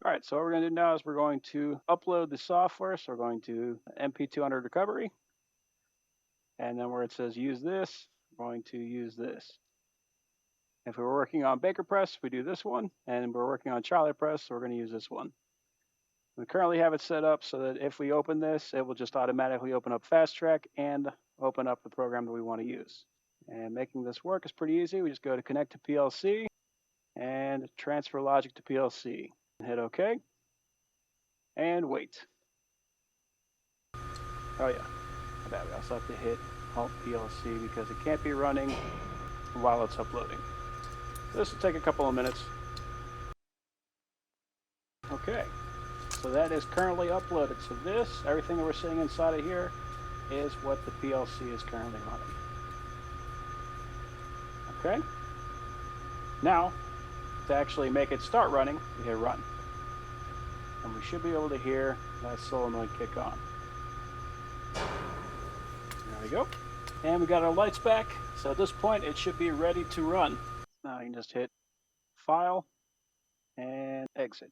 All right, so what we're going to do now is we're going to upload the software. So we're going to NP200 recovery. And then where it says use this, we're going to use this. If we're working on Baker Press, we do this one. And we're working on Charlie Press, so we're going to use this one. We currently have it set up so that if we open this, it will just automatically open up FasTrak and open up the program that we want to use. And making this work is pretty easy. We just go to connect to PLC and transfer logic to PLC. Hit OK. And wait. Oh yeah, we also have to hit Alt PLC because it can't be running while it's uploading. This will take a couple of minutes. Okay, so that is currently uploaded. So this, everything that we're seeing inside of here, is what the PLC is currently running. Okay, now to actually make it start running, we hit run. And we should be able to hear that solenoid kick on. There we go. And we got our lights back. So at this point, it should be ready to run. Now you can just hit File and Exit.